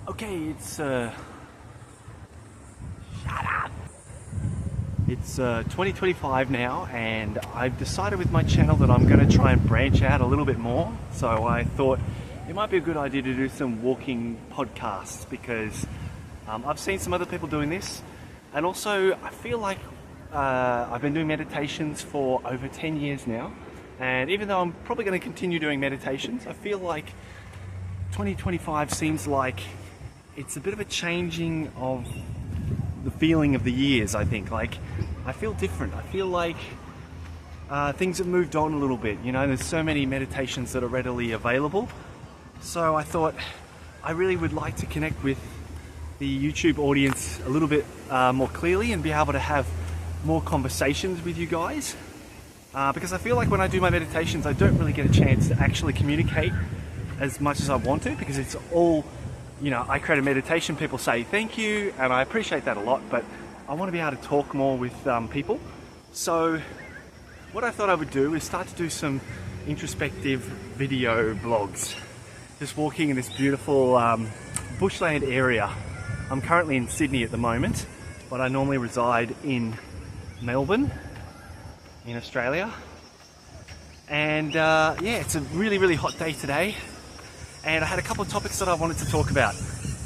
Okay, shut up. It's 2025 now, and I've decided with my channel that I'm going to try and branch out a little bit more. So I thought it might be a good idea to do some walking podcasts because I've seen some other people doing this, and also I feel like I've been doing meditations for over 10 years now, and even though I'm probably going to continue doing meditations, I feel like 2025 seems like it's a bit of a changing of the feeling of the years. I think I feel different. I feel like things have moved on a little bit. You know, there's so many meditations that are readily available. So I thought I really would like to connect with the YouTube audience a little bit more clearly and be able to have more conversations with you guys. Because I feel like when I do my meditations, I don't really get a chance to actually communicate as much as I want to, because it's all, you know, I create a meditation, people say thank you, and I appreciate that a lot, but I want to be able to talk more with people. So what I thought I would do is start to do some introspective video vlogs, just walking in this beautiful bushland area. I'm currently in Sydney at the moment, but I normally reside in Melbourne in Australia. And yeah, it's a really hot day today, and I had a couple of topics that I wanted to talk about.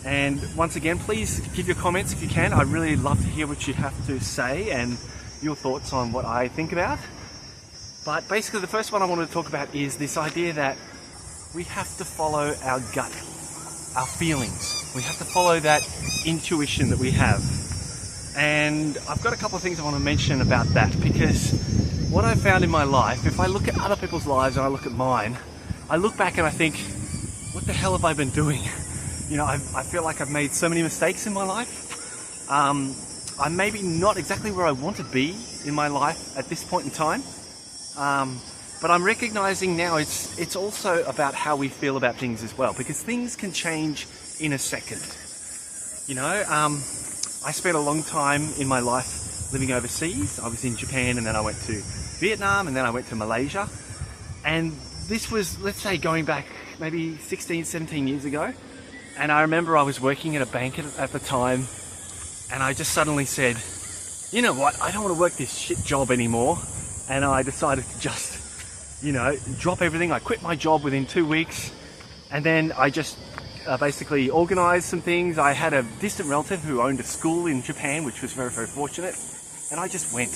And once again, please give your comments if you can. I'd really love to hear what you have to say and your thoughts on what I think about. But basically the first one I wanted to talk about is this idea that we have to follow our gut, our feelings. We have to follow that intuition that we have. And I've got a couple of things I want to mention about that, because what I've found in my life, if I look at other people's lives and I look at mine, I look back and I think, what the hell have I been doing? You know, I feel like I've made so many mistakes in my life. I'm maybe not exactly where I want to be in my life at this point in time. But I'm recognizing now it's also about how we feel about things as well, because things can change in a second. You know, I spent a long time in my life living overseas. I was in Japan, and then I went to Vietnam, and then I went to Malaysia. And this was, let's say, going back maybe 16, 17 years ago. And I remember I was working at a bank at the time, and I just suddenly said, you know what, I don't want to work this shit job anymore. And I decided to just, you know, drop everything. I quit my job within 2 weeks, and then I just basically organized some things. I had a distant relative who owned a school in Japan, which was very fortunate, and I just went.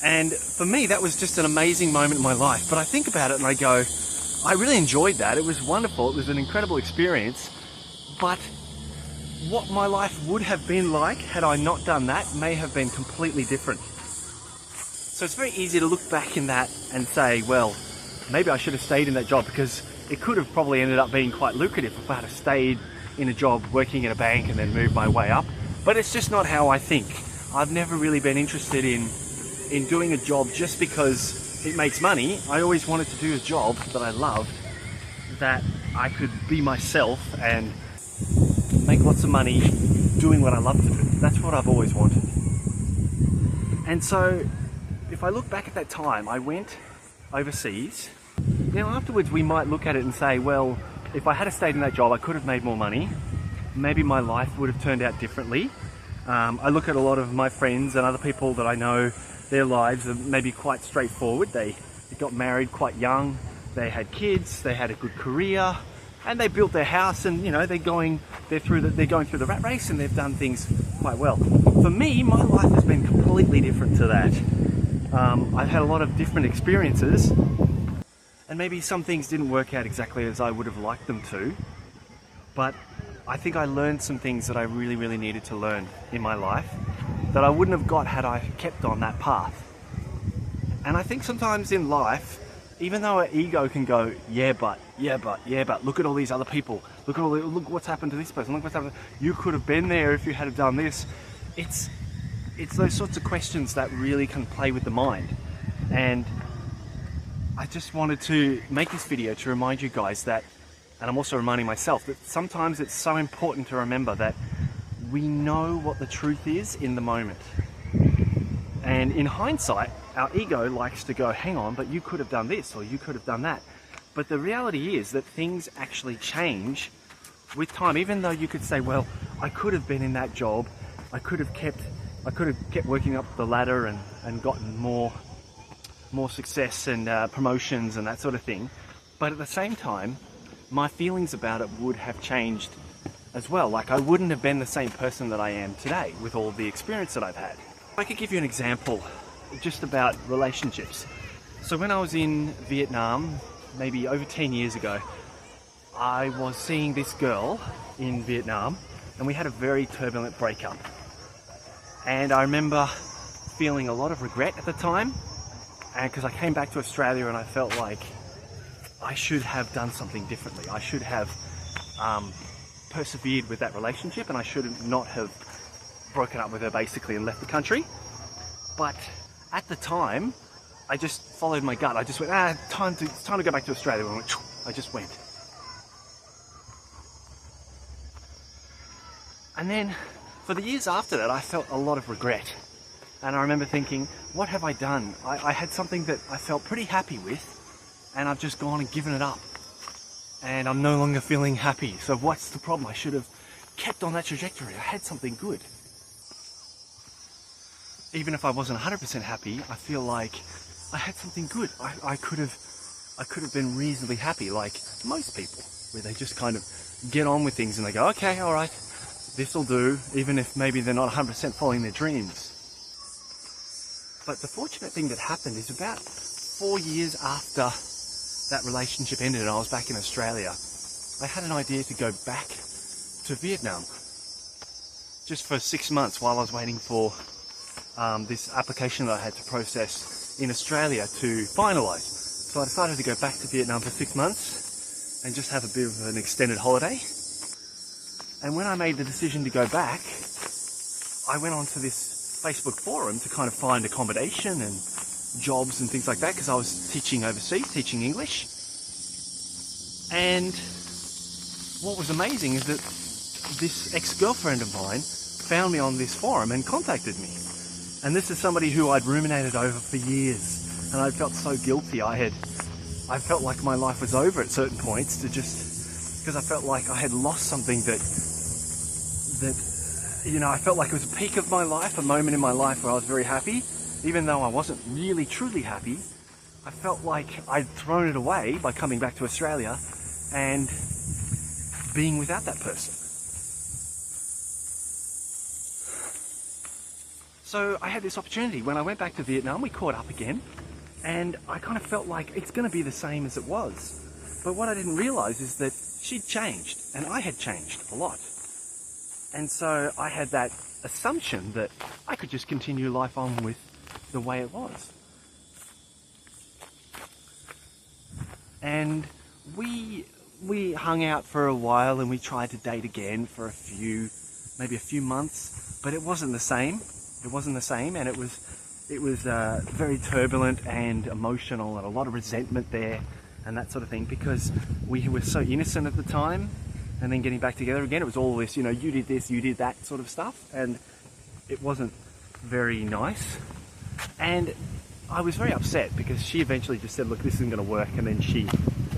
And for me, that was just an amazing moment in my life. But I think about it and I go, I really enjoyed that. It was wonderful. It was an incredible experience. But what my life would have been like had I not done that may have been completely different. So it's very easy to look back in that and say, well, maybe I should have stayed in that job, because it could have probably ended up being quite lucrative if I had stayed in a job working in a bank and then moved my way up. But it's just not how I think. I've never really been interested in doing a job just because it makes money. I always wanted to do a job that I loved, that I could be myself and make lots of money doing what I love to do. That's what I've always wanted. And so if I look back at that time, I went overseas. Now afterwards we might look at it and say, well, if I had stayed in that job, I could have made more money. Maybe my life would have turned out differently. I look at a lot of my friends and other people that I know, their lives are maybe quite straightforward. They got married quite young, they had kids, they had a good career, and they built their house, and you know, they're going through the rat race, and they've done things quite well. For me, my life has been completely different to that. I've had a lot of different experiences, and maybe some things didn't work out exactly as I would have liked them to, but I think I learned some things that I really needed to learn in my life that I wouldn't have got had I kept on that path. And I think sometimes in life, even though our ego can go, yeah but, look at all these other people, look what's happened to this person, look what's happened, you could have been there if you had done this. It's those sorts of questions that really can play with the mind. And I just wanted to make this video to remind you guys that, and I'm also reminding myself, that sometimes it's so important to remember that we know what the truth is in the moment. And in hindsight, our ego likes to go, hang on, but you could have done this or you could have done that. But the reality is that things actually change with time, even though you could say, well, I could have been in that job, I could have kept working up the ladder and gotten more success and promotions and that sort of thing. But at the same time, my feelings about it would have changed as well. Like, I wouldn't have been the same person that I am today with all the experience that I've had. I could give you an example just about relationships. So when I was in Vietnam, maybe over 10 years ago, I was seeing this girl in Vietnam and we had a very turbulent breakup. And I remember feeling a lot of regret at the time, and because I came back to Australia and I felt like I should have done something differently. I should have persevered with that relationship, and I should not have broken up with her basically and left the country. But at the time, I just followed my gut. I just went, it's time to go back to Australia. And I just went. And then for the years after that, I felt a lot of regret. And I remember thinking, what have I done? I had something that I felt pretty happy with, and I've just gone and given it up. And I'm no longer feeling happy. So what's the problem? I should have kept on that trajectory. I had something good. Even if I wasn't 100% happy, I feel like I had something good. I could have been reasonably happy, like most people, where they just kind of get on with things and they go, okay, all right, this'll do, even if maybe they're not 100% following their dreams. But the fortunate thing that happened is about 4 years after that relationship ended and I was back in Australia, I had an idea to go back to Vietnam just for 6 months while I was waiting for this application that I had to process in Australia to finalise. So I decided to go back to Vietnam for 6 months and just have a bit of an extended holiday. And when I made the decision to go back, I went onto this Facebook forum to kind of find accommodation and jobs and things like that, because I was teaching overseas, teaching English. And what was amazing is that this ex-girlfriend of mine found me on this forum and contacted me. And this is somebody who I'd ruminated over for years, and I felt so guilty. I felt like my life was over at certain points, because I felt like I had lost something that I felt like it was a peak of my life, a moment in my life where I was very happy. Even though I wasn't really truly happy, I felt like I'd thrown it away by coming back to Australia and being without that person. So I had this opportunity. When I went back to Vietnam, we caught up again, and I kind of felt like it's going to be the same as it was. But what I didn't realize is that she'd changed, and I had changed a lot. And so I had that assumption that I could just continue life on with the way it was. And we hung out for a while, and we tried to date again for maybe a few months, but it wasn't the same. It wasn't the same, and it was very turbulent and emotional, and a lot of resentment there and that sort of thing, because we were so innocent at the time. And then getting back together again, it was all this, you did this, you did that sort of stuff, and it wasn't very nice. And I was very upset because she eventually just said, look, this isn't going to work, and then she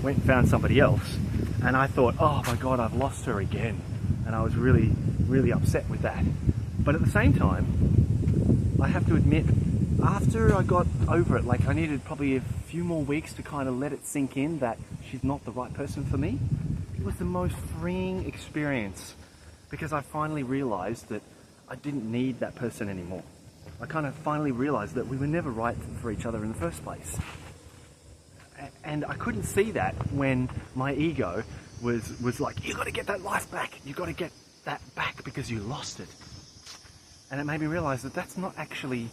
went and found somebody else. And I thought, oh my God, I've lost her again. And I was really, really upset with that. But at the same time, I have to admit, after I got over it, like I needed probably a few more weeks to kind of let it sink in that she's not the right person for me. It was the most freeing experience, because I finally realized that I didn't need that person anymore. I kind of finally realized that we were never right for each other in the first place. And I couldn't see that when my ego was like, you got to get that life back. You got to get that back because you lost it. And it made me realize that that's not actually,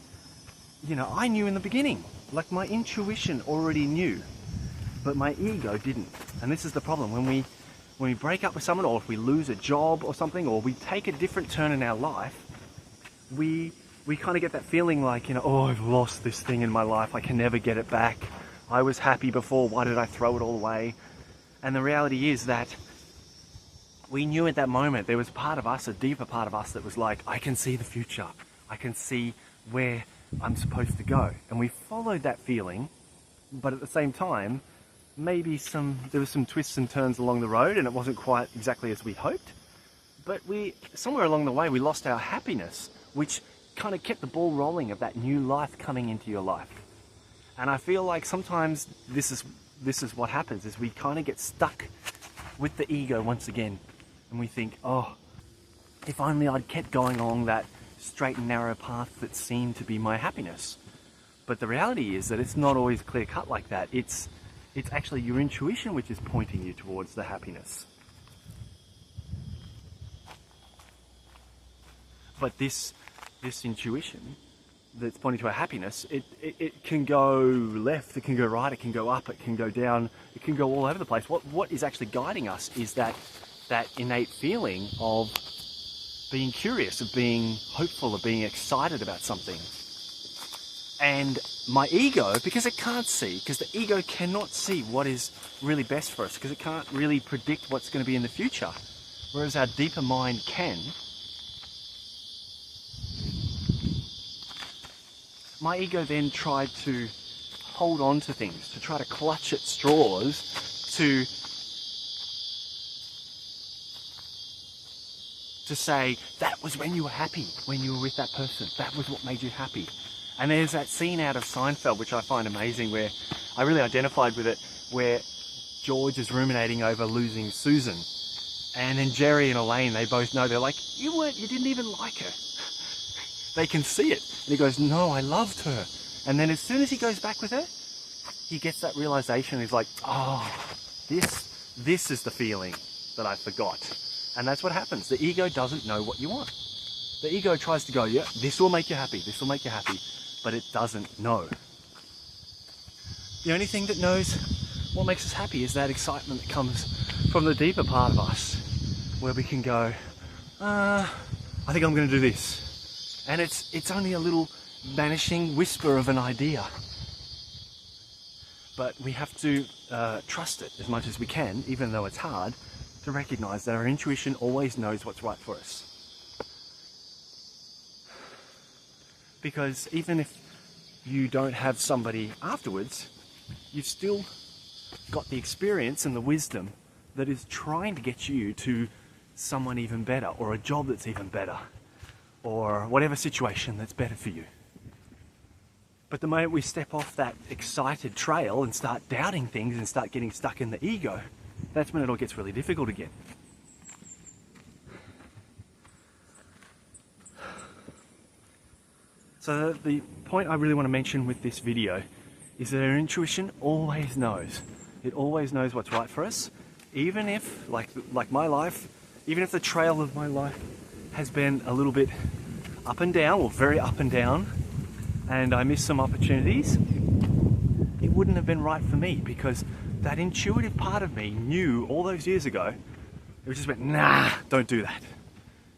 I knew in the beginning, like my intuition already knew, but my ego didn't. And this is the problem. When we break up with someone, or if we lose a job or something, or we take a different turn in our life, we kind of get that feeling like, oh, I've lost this thing in my life. I can never get it back. I was happy before. Why did I throw it all away? And the reality is that we knew at that moment there was part of us, a deeper part of us, that was like, I can see the future. I can see where I'm supposed to go. And we followed that feeling, but at the same time, maybe there was some twists and turns along the road and it wasn't quite exactly as we hoped. But somewhere along the way, we lost our happiness, which kind of kept the ball rolling of that new life coming into your life. And I feel like sometimes this is what happens, is we kind of get stuck with the ego once again. And we think, oh, if only I'd kept going along that straight and narrow path that seemed to be my happiness. But the reality is that it's not always clear cut like that. It's actually your intuition which is pointing you towards the happiness. But this intuition that's pointing to our happiness, it can go left, it can go right, it can go up, it can go down, it can go all over the place. What is actually guiding us is that innate feeling of being curious, of being hopeful, of being excited about something. And my ego, because it can't see, because the ego cannot see what is really best for us, because it can't really predict what's going to be in the future, whereas our deeper mind can. My ego then tried to hold on to things, to try to clutch at straws, to say, that was when you were happy, when you were with that person, that was what made you happy. And there's that scene out of Seinfeld, which I find amazing, where I really identified with it, where George is ruminating over losing Susan. And then Jerry and Elaine, they both know, they're like, you didn't even like her. They can see it. And he goes, no, I loved her. And then as soon as he goes back with her, he gets that realization. He's like, oh, this is the feeling that I forgot. And that's what happens. The ego doesn't know what you want. The ego tries to go, yeah, this will make you happy, this will make you happy, but it doesn't know. The only thing that knows what makes us happy is that excitement that comes from the deeper part of us, where we can go, I think I'm going to do this. And it's only a little vanishing whisper of an idea. But we have to trust it as much as we can, even though it's hard, to recognize that our intuition always knows what's right for us. Because even if you don't have somebody afterwards, you've still got the experience and the wisdom that is trying to get you to someone even better, or a job that's even better, or whatever situation that's better for you. But the moment we step off that excited trail and start doubting things and start getting stuck in the ego, that's when it all gets really difficult again. So the point I really want to mention with this video is that our intuition always knows. It always knows what's right for us, even if, like my life, even if the trail of my life has been a little bit up and down, or very up and down, and I missed some opportunities, it wouldn't have been right for me, because that intuitive part of me knew all those years ago, it just went, nah, don't do that.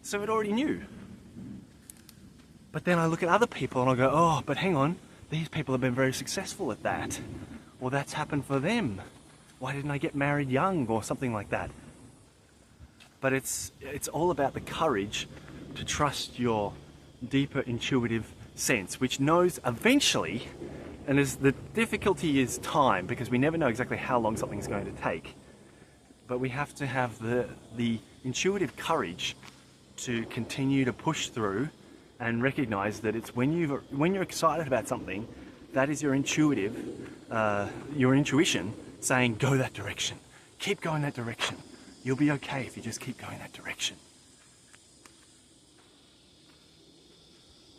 So it already knew. But then I look at other people and I go, oh, but hang on, these people have been very successful at that. Or that's happened for them. Why didn't I get married young, or something like that? But it's all about the courage to trust your deeper intuitive sense, which knows eventually, and the difficulty is time, because we never know exactly how long something's going to take. But we have to have the intuitive courage to continue to push through and recognize that it's when you're excited about something, that is your intuition saying, go that direction. Keep going that direction. You'll be okay if you just keep going that direction.